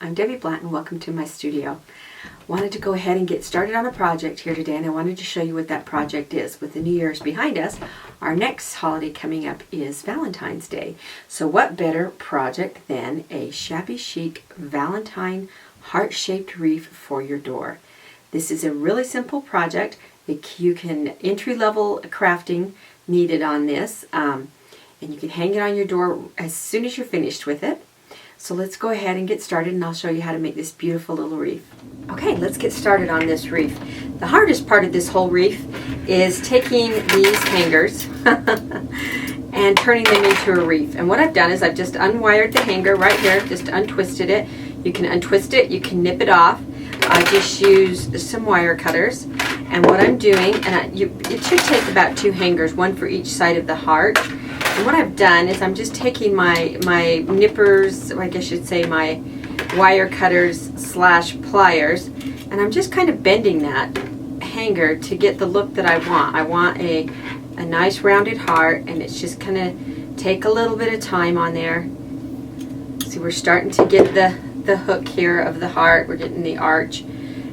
I'm Debbie Blunt and welcome to my studio. Wanted to go ahead and get started on a project here today, and I wanted to show you what that project is. With the New Year's behind us, our next holiday coming up is Valentine's Day. So what better project than a shabby chic Valentine heart-shaped wreath for your door. This is a really simple project. You can entry-level crafting needed on this, and you can hang it on your door as soon as you're finished with it. So let's go ahead and get started, and I'll show you how to make this beautiful little wreath. Okay, let's get started on this wreath. The hardest part of this whole wreath is taking these hangers and turning them into a wreath. And what I've done is I've just unwired the hanger right here, just untwisted it. You can untwist it, you can nip it off. I just use some wire cutters. And what I'm doing, it should take about 2 hangers, one for each side of the heart. And what I've done is I'm just taking my nippers, or I guess you'd say my wire cutters / pliers, and I'm just kind of bending that hanger to get the look that I want. I want a nice rounded heart, and it's just kind of take a little bit of time on there. See, we're starting to get the hook here of the heart. We're getting the arch.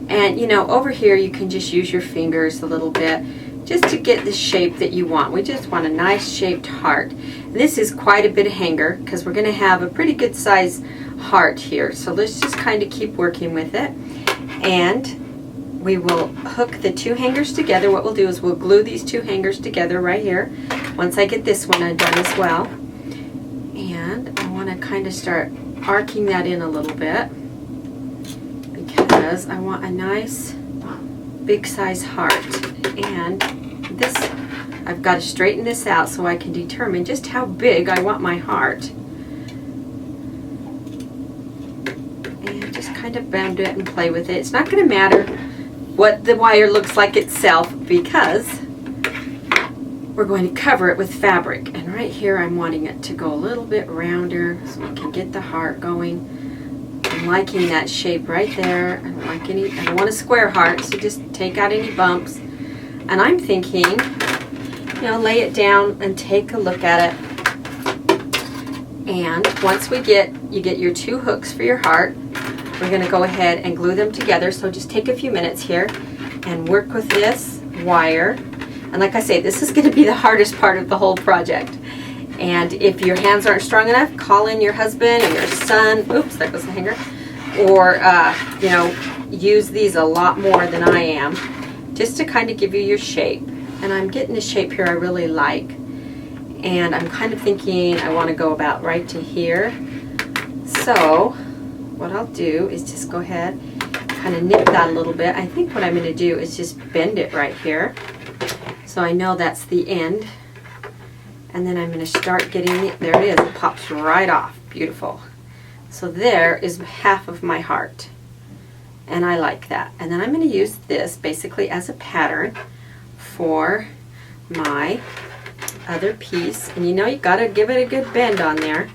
And you know, over here you can just use your fingers a little bit just to get the shape that you want. We just want a nice shaped heart. This is quite a bit of hanger because we're going to have a pretty good size heart here. So let's just kind of keep working with it. And we will hook the 2 hangers together. What we'll do is we'll glue these 2 hangers together right here. Once I get this one done as well. And I want to kind of start arcing that in a little bit because I want a nice big size heart. And this, I've got to straighten this out so I can determine just how big I want my heart. And just kind of bend it and play with it. It's not going to matter what the wire looks like itself because we're going to cover it with fabric. And right here I'm wanting it to go a little bit rounder so we can get the heart going. I'm liking that shape right there. I don't like any, I don't want a square heart, so just take out any bumps. And I'm thinking, you know, lay it down and take a look at it. And once you get your 2 hooks for your heart, we're going to go ahead and glue them together. So just take a few minutes here and work with this wire. And like I say, this is going to be the hardest part of the whole project. And if your hands aren't strong enough, call in your husband or your son. Oops, that goes the hanger. Or, you know, use these a lot more than I am, just to kind of give you your shape. And I'm getting the shape here I really like. And I'm kind of thinking I want to go about right to here. So what I'll do is just go ahead, kind of nip that a little bit. I think what I'm going to do is just bend it right here. So I know that's the end. And then I'm going to start getting it. There it is. It pops right off. Beautiful. So there is half of my heart. And I like that. And then I'm going to use this basically as a pattern for my other piece. And you know, you got to give it a good bend on there.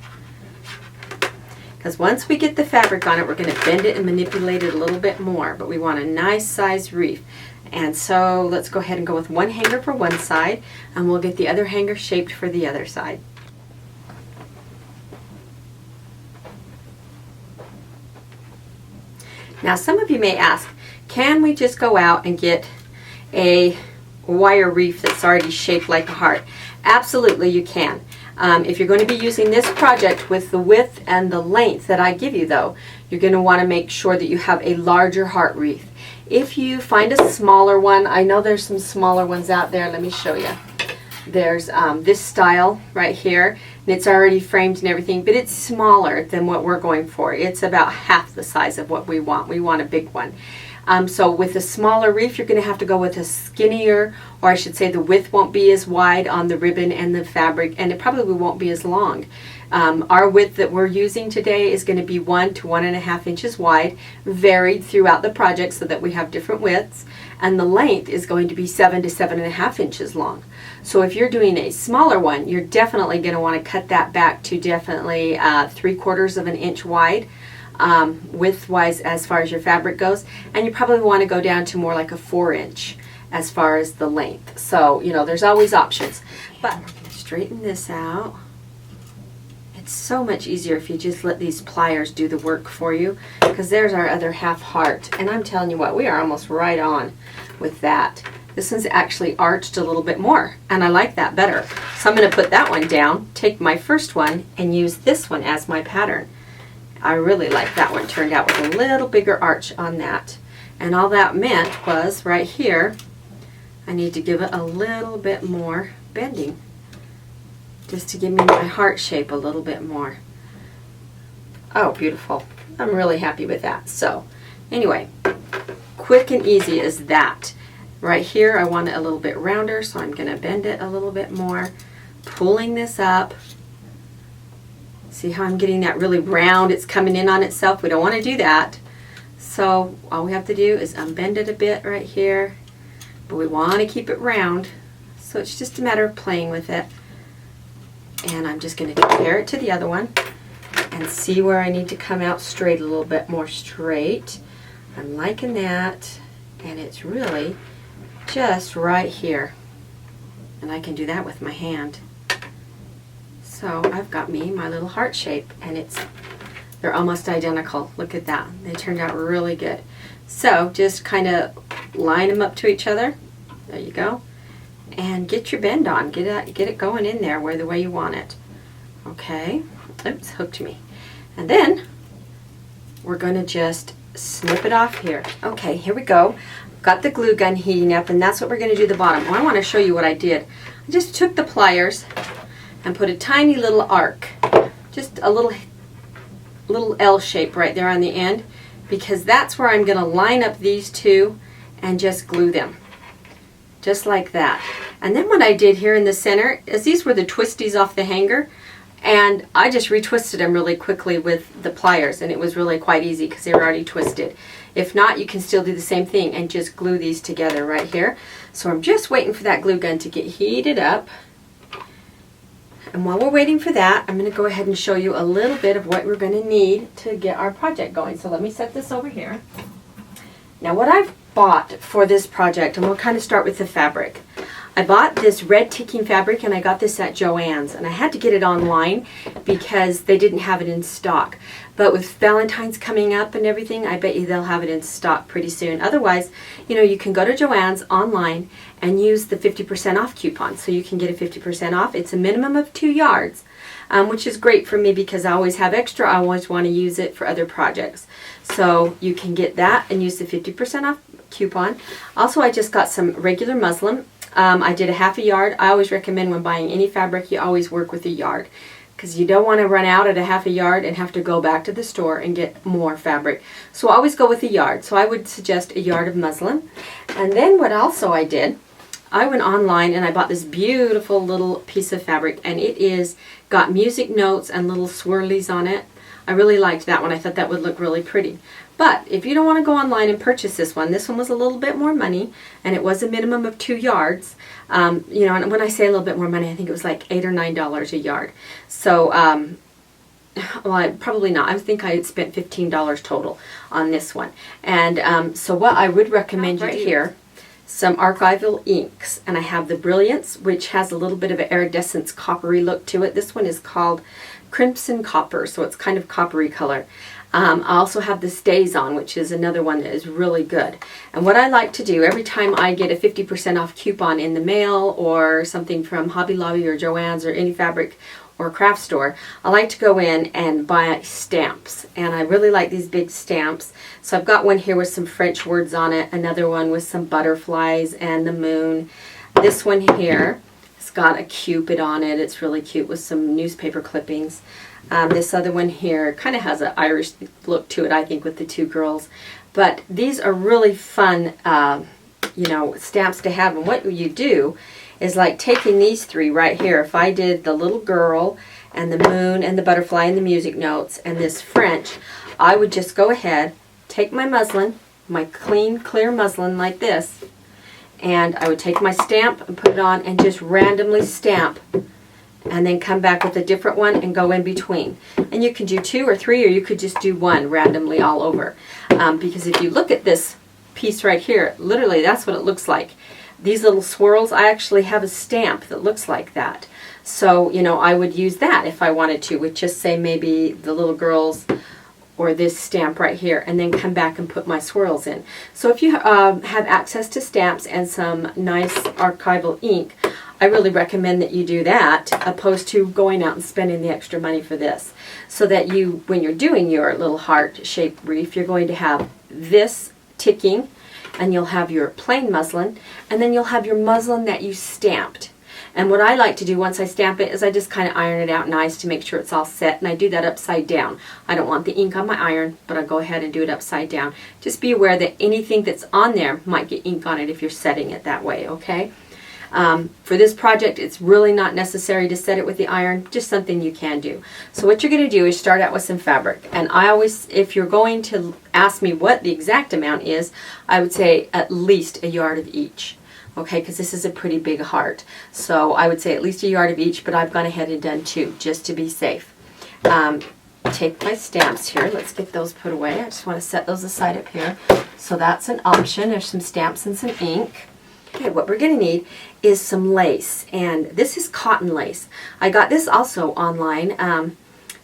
Because once we get the fabric on it, we're going to bend it and manipulate it a little bit more. But we want a nice size wreath. And so let's go ahead and go with 1 hanger for one side, and we'll get the other hanger shaped for the other side. Now some of you may ask, can we just go out and get a wire wreath that's already shaped like a heart? Absolutely you can. If you're going to be using this project with the width and the length that I give you though, you're going to want to make sure that you have a larger heart wreath. If you find a smaller one, I know there's some smaller ones out there. Let me show you. There's this style right here, and it's already framed and everything, but it's smaller than what we're going for. It's about half the size of what we want. We want a big one. So with a smaller wreath, you're going to have to go with a skinnier, or I should say the width won't be as wide on the ribbon and the fabric, and it probably won't be as long. Our width that we're using today is going to be 1 to 1.5 inches wide, varied throughout the project so that we have different widths, and the length is going to be 7 to 7.5 inches long. So if you're doing a smaller one, you're definitely going to want to cut that back to definitely 3/4 of an inch wide. Width-wise as far as your fabric goes, and you probably want to go down to more like a 4-inch as far as the length. So, you know, there's always options. But straighten this out. It's so much easier if you just let these pliers do the work for you, because there's our other half heart. And I'm telling you what, we are almost right on with that. This one's actually arched a little bit more, and I like that better. So I'm going to put that one down, take my first one, and use this one as my pattern. I really like that one. Turned out with a little bigger arch on that. And all that meant was right here, I need to give it a little bit more bending, just to give me my heart shape a little bit more. Oh, beautiful. I'm really happy with that. So anyway, quick and easy as that. Right here I want it a little bit rounder, so I'm going to bend it a little bit more, pulling this up. See how I'm getting that really round? It's coming in on itself. We don't want to do that. So all we have to do is unbend it a bit right here, but we want to keep it round. So it's just a matter of playing with it. And I'm just going to compare it to the other one and see where I need to come out straight, a little bit more straight. I'm liking that, and it's really just right here. And I can do that with my hand. So I've got me my little heart shape, and they're almost identical. Look at that. They turned out really good. So just kind of line them up to each other. There you go. And get your bend on. Get it going in there where the way you want it. Okay. Oops, hooked me. And then we're going to just snip it off here. Okay, here we go. Got the glue gun heating up, and that's what we're going to do the bottom. Well, I want to show you what I did. I just took the pliers and put a tiny little arc, just a little L shape right there on the end, because that's where I'm going to line up these two and just glue them. Just like that. And then what I did here in the center is these were the twisties off the hanger, and I just retwisted them really quickly with the pliers, and it was really quite easy because they were already twisted. If not, you can still do the same thing and just glue these together right here. So I'm just waiting for that glue gun to get heated up. And while we're waiting for that, I'm going to go ahead and show you a little bit of what we're going to need to get our project going. So let me set this over here. Now what I've bought for this project, and we'll kind of start with the fabric. I bought this red ticking fabric, and I got this at Joann's, and I had to get it online because they didn't have it in stock. But with Valentine's coming up and everything, I bet you they'll have it in stock pretty soon. Otherwise, you know, you can go to Joann's online and use the 50% off coupon, so you can get a 50% off. It's a minimum of 2 yards, which is great for me because I always have extra. I always want to use it for other projects. So you can get that and use the 50% off coupon. Also, I just got some regular muslin. I did a half a yard. I always recommend when buying any fabric, you always work with a yard, because you don't want to run out at a half a yard and have to go back to the store and get more fabric. So always go with a yard. So I would suggest a yard of muslin. And then what also I did, I went online and I bought this beautiful little piece of fabric, and it is got music notes and little swirlies on it. I really liked that one. I thought that would look really pretty. But if you don't want to go online and purchase this one was a little bit more money, and it was a minimum of 2 yards. You know, and when I say a little bit more money, I think it was like $8 or $9 a yard. So, well, probably not. I think I had spent $15 total on this one. And so what I would recommend you do here, some archival inks, and I have the Brilliance, which has a little bit of an iridescent coppery look to it. This one is called Crimson Copper, so it's kind of coppery color. I also have the Stays On, which is another one that is really good. And what I like to do, every time I get a 50% off coupon in the mail or something from Hobby Lobby or Joann's or any fabric or craft store, I like to go in and buy stamps. And I really like these big stamps. So I've got one here with some French words on it, another one with some butterflies and the moon. This one here, it's got a Cupid on it. It's really cute with some newspaper clippings. This other one here kind of has an Irish look to it, I think, with the two girls. But these are really fun, you know, stamps to have. And what you do is like taking these three right here. If I did the little girl and the moon and the butterfly and the music notes and this French, I would just go ahead, take my muslin, my clean, clear muslin like this, and I would take my stamp and put it on and just randomly stamp, and then come back with a different one and go in between. And you can do 2 or 3, or you could just do 1 randomly all over. Because if you look at this piece right here, literally that's what it looks like. These little swirls, I actually have a stamp that looks like that. So, you know, I would use that if I wanted to, with just say maybe the little girls or this stamp right here, and then come back and put my swirls in. So if you have access to stamps and some nice archival ink, I really recommend that you do that, opposed to going out and spending the extra money for this. So that you, when you're doing your little heart-shaped wreath, you're going to have this ticking, and you'll have your plain muslin, and then you'll have your muslin that you stamped. And what I like to do once I stamp it is I just kind of iron it out nice to make sure it's all set, and I do that upside down. I don't want the ink on my iron, but I'll go ahead and do it upside down. Just be aware that anything that's on there might get ink on it if you're setting it that way, okay? For this project, it's really not necessary to set it with the iron, just something you can do. So what you're going to do is start out with some fabric. And I always, if you're going to ask me what the exact amount is, I would say at least a yard of each. Okay, because this is a pretty big heart. So I would say at least a yard of each, but I've gone ahead and done 2, just to be safe. Take my stamps here. Let's get those put away. I just want to set those aside up here. So that's an option. There's some stamps and some ink. Okay, what we're going to need is some lace, and this is cotton lace. I got this also online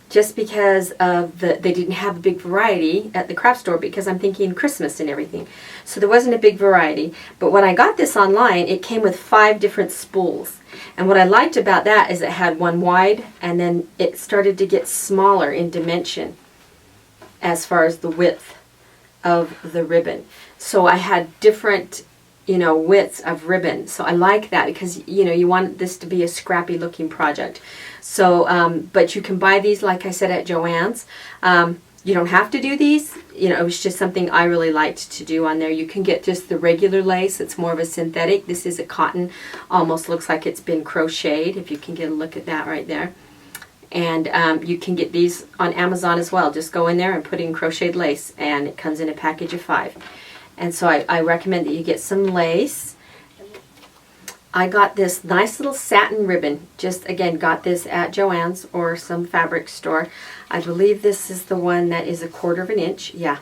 just because of they didn't have a big variety at the craft store, because I'm thinking Christmas and everything. So there wasn't a big variety, but when I got this online, it came with 5 different spools. And what I liked about that is it had one wide, and then it started to get smaller in dimension as far as the width of the ribbon. So I had different, you know, widths of ribbon. So I like that, because, you know, you want this to be a scrappy looking project. So, but you can buy these, like I said, at Joann's. You don't have to do these. You know, it was just something I really liked to do on there. You can get just the regular lace. It's more of a synthetic. This is a cotton. Almost looks like it's been crocheted, if you can get a look at that right there. And you can get these on Amazon as well. Just go in there and put in crocheted lace, and it comes in a package of 5. And so I recommend that you get some lace. I got this nice little satin ribbon. Just, again, got this at Joann's or some fabric store. I believe this is the one that is 1/4 of an inch. Yeah,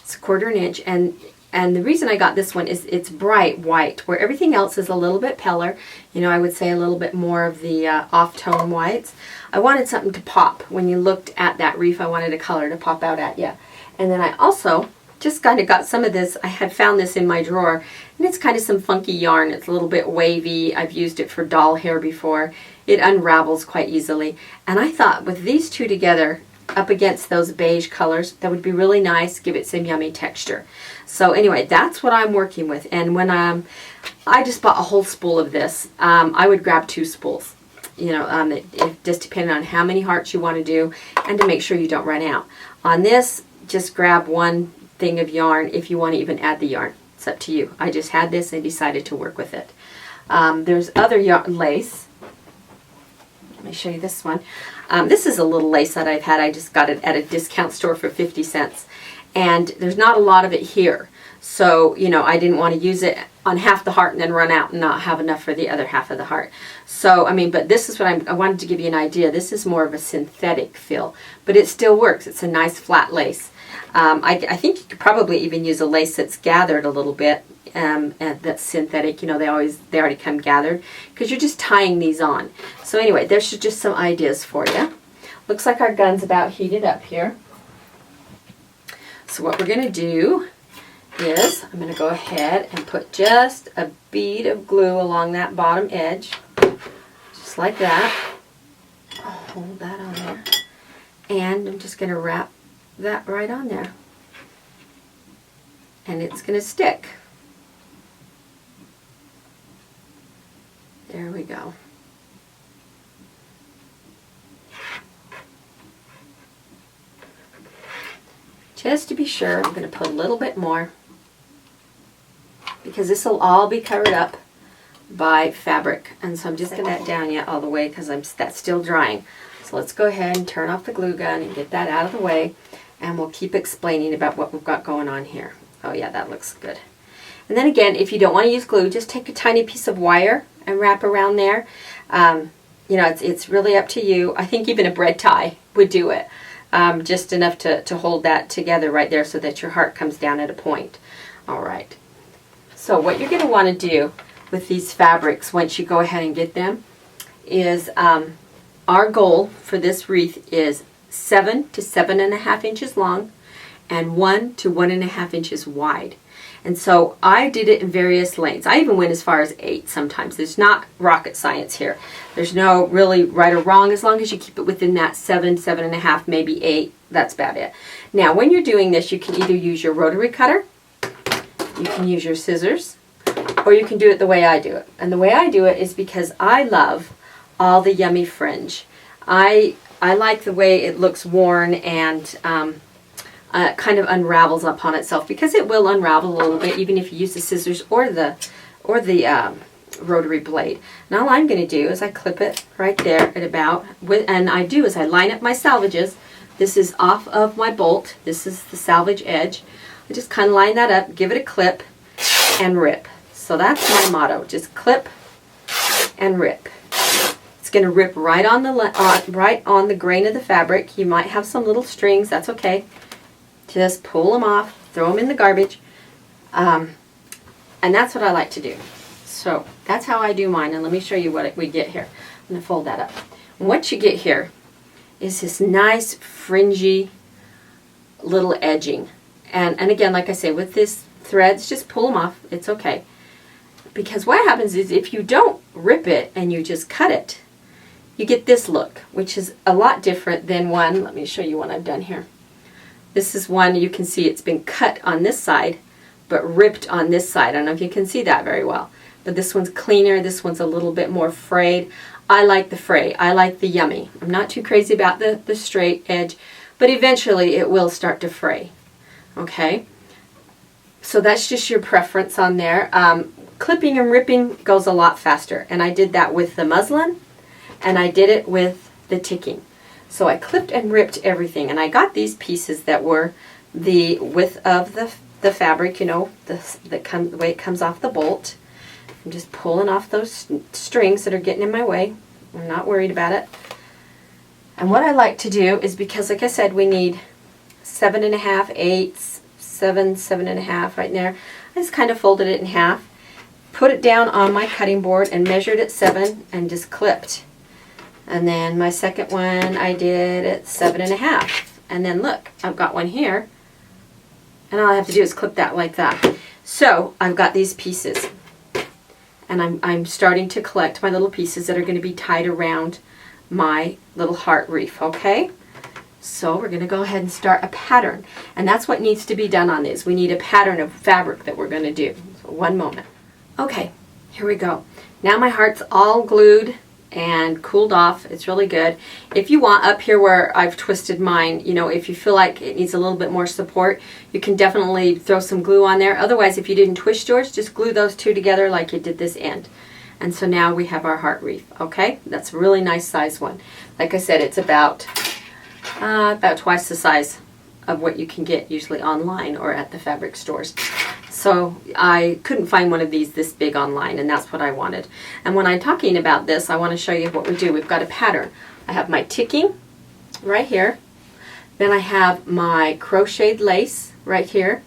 it's 1/4 inch. And the reason I got this one is it's bright white, where everything else is a little bit paler. You know, I would say a little bit more of the off-tone whites. I wanted something to pop. When you looked at that wreath, I wanted a color to pop out at you. And then I also just kind of got some of this. I had found this in my drawer, and it's kind of some funky yarn. It's a little bit wavy. I've used it for doll hair before. It unravels quite easily. And I thought with these 2 together, up against those beige colors, that would be really nice, give it some yummy texture. So anyway, that's what I'm working with. And when I just bought a whole spool of this, I would grab 2 spools. You know, it just depending on how many hearts you want to do, and to make sure you don't run out. On this, just grab 1 thing of yarn if you want to even add the yarn. It's up to you. I just had this and decided to work with it. There's other yarn lace. Let me show you this one. This is a little lace that I've had. I just got it at a discount store for 50 cents. And there's not a lot of it here. So, you know, I didn't want to use it on half the heart and then run out and not have enough for the other half of the heart. So, I mean, but this is what I wanted to give you an idea. This is more of a synthetic feel, but it still works. It's a nice flat lace. I think you could probably even use a lace that's gathered a little bit, and that's synthetic. You know, they already come gathered, because you're just tying these on. So anyway, there's just some ideas for you. Looks like our gun's about heated up here. So what we're going to do is I'm going to go ahead and put just a bead of glue along that bottom edge, just like that. I'll hold that on there, and I'm just going to wrap that right on there, and it's going to stick. There we go. Just to be sure, I'm going to put a little bit more, because this will all be covered up by fabric, and so I'm just going to let down yet all the way, because that's still drying. So let's go ahead and turn off the glue gun and get that out of the way, and we'll keep explaining about what we've got going on here. Oh yeah, that looks good. And then again, if you don't want to use glue, just take a tiny piece of wire and wrap around there. You know, it's really up to you. I think even a bread tie would do it. Just enough to hold that together right there so that your heart comes down at a point. All right. So what you're going to want to do with these fabrics, once you go ahead and get them, is our goal for this wreath is 7 to 7.5 inches long and 1 to 1.5 inches wide. And so I did it in various lengths. I even went as far as 8 sometimes. There's not rocket science here. There's no really right or wrong, as long as you keep it within that 7, 7.5, maybe 8. That's about it. Now, when you're doing this, you can either use your rotary cutter, you can use your scissors, or you can do it the way I do it. And the way I do it is because I love all the yummy fringe. I like the way it looks worn and kind of unravels upon itself, because it will unravel a little bit even if you use the scissors or the rotary blade. And all I'm going to do is I clip it right there at about, and I do is I line up my salvages. This is off of my bolt. This is the salvage edge. I just kind of line that up, give it a clip, and rip. So that's my motto, just clip and rip. It's going to rip right on the grain of the fabric. You might have some little strings, that's okay. Just pull them off, throw them in the garbage, and that's what I like to do. So that's how I do mine, and let me show you what we get here. I'm going to fold that up. And what you get here is this nice fringy little edging. And again, like I say, with this threads, just pull them off, it's okay. Because what happens is if you don't rip it and you just cut it, you get this look, which is a lot different than one. Let me show you what I've done here. This is one, you can see it's been cut on this side, but ripped on this side. I don't know if you can see that very well. But this one's cleaner, this one's a little bit more frayed. I like the fray, I like the yummy. I'm not too crazy about the straight edge, but eventually it will start to fray. Okay? So that's just your preference on there. Clipping and ripping goes a lot faster, and I did that with the muslin, and I did it with the ticking. So I clipped and ripped everything, and I got these pieces that were the width of the fabric, you know, the way it comes off the bolt. I'm just pulling off those strings that are getting in my way. I'm not worried about it. And what I like to do is, because like I said, we need 7.5, 8, 7, 7.5 right there. I just kind of folded it in half, put it down on my cutting board and measured at 7 and just clipped. And then my second one I did at 7.5. And then look, I've got one here, and all I have to do is clip that like that. So I've got these pieces, and I'm starting to collect my little pieces that are going to be tied around my little heart wreath, okay? So we're going to go ahead and start a pattern, and that's what needs to be done on this. We need a pattern of fabric that we're going to do. So one moment. Okay, here we go. Now my heart's all glued and cooled off. It's really good. If you want, up here where I've twisted mine, you know, if you feel like it needs a little bit more support, you can definitely throw some glue on there. Otherwise, if you didn't twist yours, just glue those two together like you did this end. And so now we have our heart wreath, okay? That's a really nice size one. Like I said, it's about twice the size of what you can get usually online or at the fabric stores. So I couldn't find one of these this big online, and that's what I wanted. And when I'm talking about this, I want to show you what we do. We've got a pattern. I have my ticking right here. Then I have my crocheted lace right here.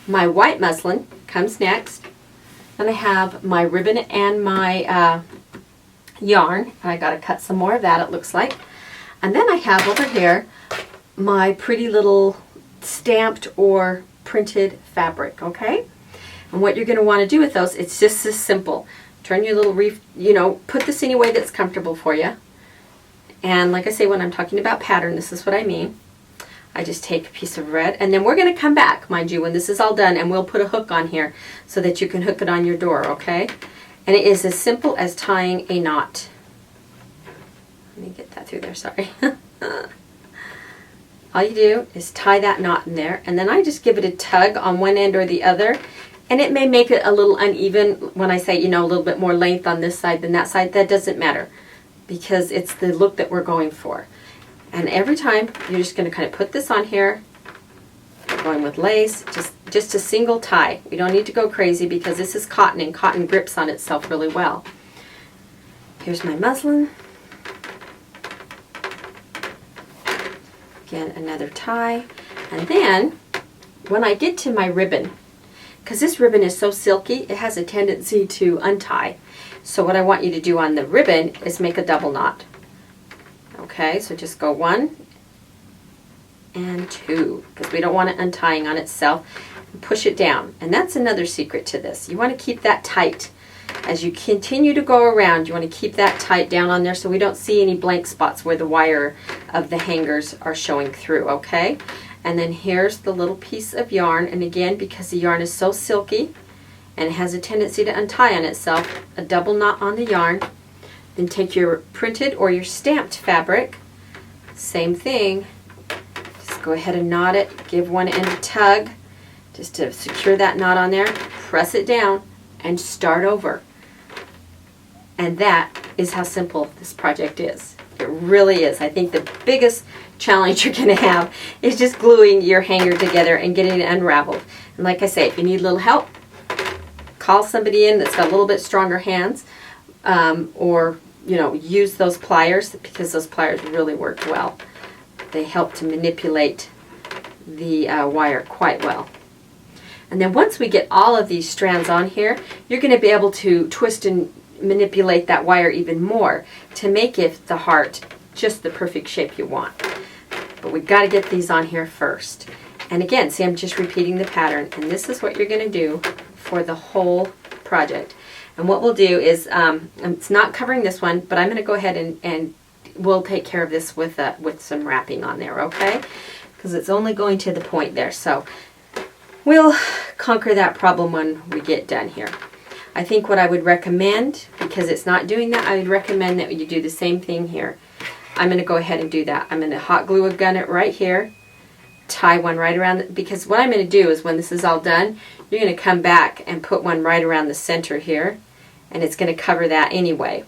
My white muslin comes next. Then I have my ribbon and my yarn. And I got to cut some more of that, it looks like. And then I have over here my pretty little stamped or printed fabric, okay? And what you're going to want to do with those, it's just this simple. Turn your little wreath, you know, put this any way that's comfortable for you. And like I say, when I'm talking about pattern, this is what I mean. I just take a piece of red, and then we're going to come back, mind you, when this is all done, and we'll put a hook on here so that you can hook it on your door, okay? And it is as simple as tying a knot. Let me get that through there, sorry. All you do is tie that knot in there, and then I just give it a tug on one end or the other, and it may make it a little uneven. When I say, you know, a little bit more length on this side than that side, that doesn't matter, because it's the look that we're going for. And every time, you're just going to kind of put this on here, going with lace, just a single tie. We don't need to go crazy because this is cotton, and cotton grips on itself really well. Here's my muslin. Again, another tie. And then, when I get to my ribbon, because this ribbon is so silky, it has a tendency to untie. So what I want you to do on the ribbon is make a double knot. Okay, so just go 1 and 2, because we don't want it untying on itself. And push it down. And that's another secret to this. You want to keep that tight. As you continue to go around, you want to keep that tight down on there so we don't see any blank spots where the wire of the hangers are showing through, okay? And then here's the little piece of yarn, and again, because the yarn is so silky and it has a tendency to untie on itself, a double knot on the yarn. Then take your printed or your stamped fabric, same thing, just go ahead and knot it, give one end a tug just to secure that knot on there, press it down, and start over. And that is how simple this project is. It really is. I think the biggest challenge you're going to have is just gluing your hanger together and getting it unraveled. And like I say, if you need a little help, call somebody in that's got a little bit stronger hands, or use those pliers, because those pliers really work well. They help to manipulate the wire quite well. And then once we get all of these strands on here, you're going to be able to twist and manipulate that wire even more to make it the heart just the perfect shape you want. But we've got to get these on here first. And again, see, I'm just repeating the pattern, and this is what you're going to do for the whole project. And what we'll do is, it's not covering this one, but I'm going to go ahead and we'll take care of this with some wrapping on there, okay? Because it's only going to the point there. So we'll conquer that problem when we get done here. I think what I would recommend, because it's not doing that, I would recommend that you do the same thing here. I'm going to go ahead and do that. I'm going to hot glue a gun it right here, tie one right around, because what I'm going to do is when this is all done, you're going to come back and put one right around the center here, and it's going to cover that anyway.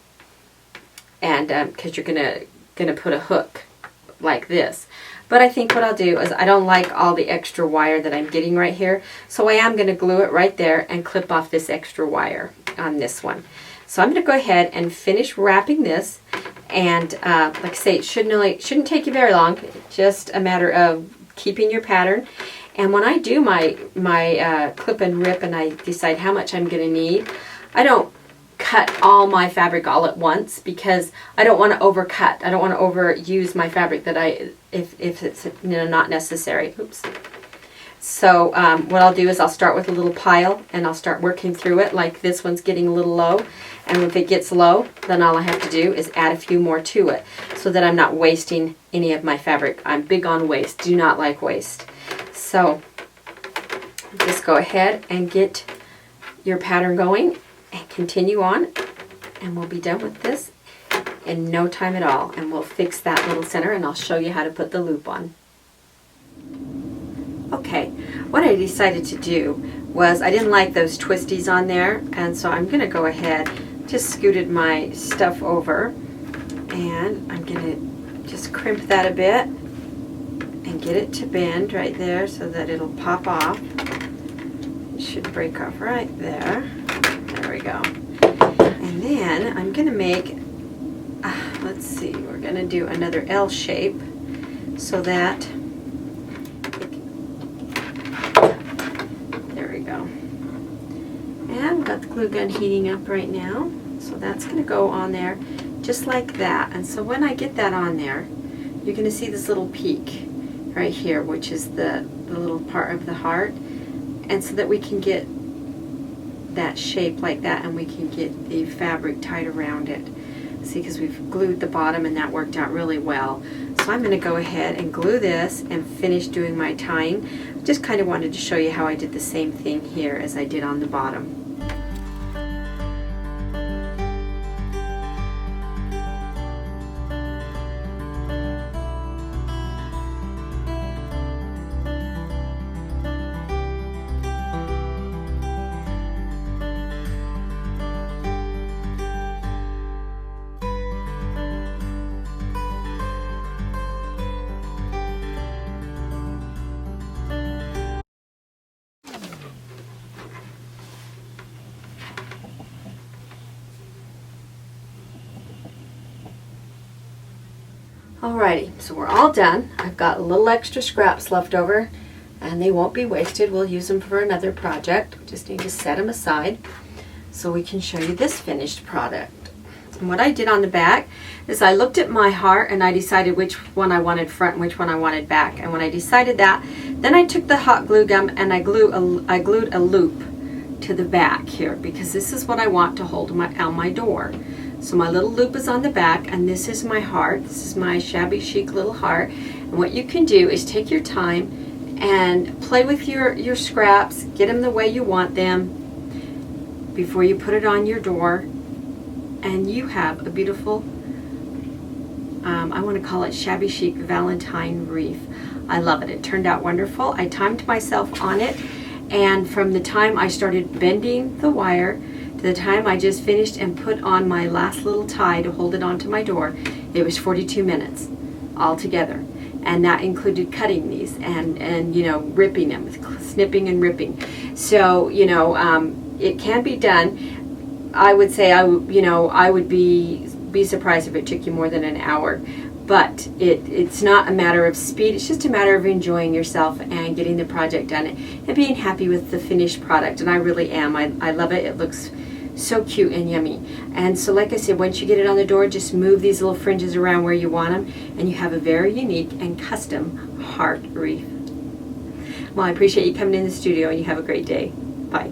And because you're going to put a hook like this. But I think what I'll do is, I don't like all the extra wire that I'm getting right here, so I am going to glue it right there and clip off this extra wire on this one. So I'm going to go ahead and finish wrapping this, and like I say, it shouldn't take you very long. It's just a matter of keeping your pattern. And when I do my clip and rip and I decide how much I'm going to need, I don't cut all my fabric all at once, because I don't want to overcut. I don't want to overuse my fabric that if it's not necessary. Oops. So what I'll do is I'll start with a little pile and I'll start working through it, like this one's getting a little low, and if it gets low, then all I have to do is add a few more to it so that I'm not wasting any of my fabric. I'm big on waste, do not like waste. So just go ahead and get your pattern going and continue on, and we'll be done with this in no time at all, and we'll fix that little center and I'll show you how to put the loop on. Okay, what I decided to do was, I didn't like those twisties on there, and so I'm going to go ahead, just scooted my stuff over, and I'm going to just crimp that a bit and get it to bend right there so that it'll pop off. It should break off right there. There we go. And then I'm going to make, let's see, we're going to do another L shape so that, there we go. And I've got the glue gun heating up right now, so that's going to go on there just like that. And so when I get that on there, you're going to see this little peak right here, which is the little part of the heart, and so that we can get that shape like that, and we can get the fabric tied around it. See, because we've glued the bottom and that worked out really well. So I'm going to go ahead and glue this and finish doing my tying. Just kind of wanted to show you how I did the same thing here as I did on the bottom. Alrighty, so we're all done. I've got a little extra scraps left over, and they won't be wasted. We'll use them for another project. We just need to set them aside. so we can show you this finished product. And what I did on the back is I looked at my heart and I decided which one I wanted front and which one I wanted back. And when I decided that, then I took the hot glue gum and I glued a loop to the back here, because this is what I want to hold on my door. So my little loop is on the back, and this is my heart. This is my shabby chic little heart. And what you can do is take your time and play with your scraps, get them the way you want them before you put it on your door, and you have a beautiful, I want to call it shabby chic Valentine wreath. I love it. It turned out wonderful. I timed myself on it, and from the time I started bending the wire to the time I just finished and put on my last little tie to hold it onto my door, it was 42 minutes altogether. And that included cutting these and you know, ripping them, snipping and ripping. So, you know, it can be done. I would say I would be surprised if it took you more than an hour. But it's not a matter of speed, it's just a matter of enjoying yourself and getting the project done and being happy with the finished product. And I really am. I love it. It looks so cute and yummy. And so, like I said, once you get it on the door, just move these little fringes around where you want them, and you have a very unique and custom heart wreath. Well, I appreciate you coming in the studio, and you have a great day. Bye.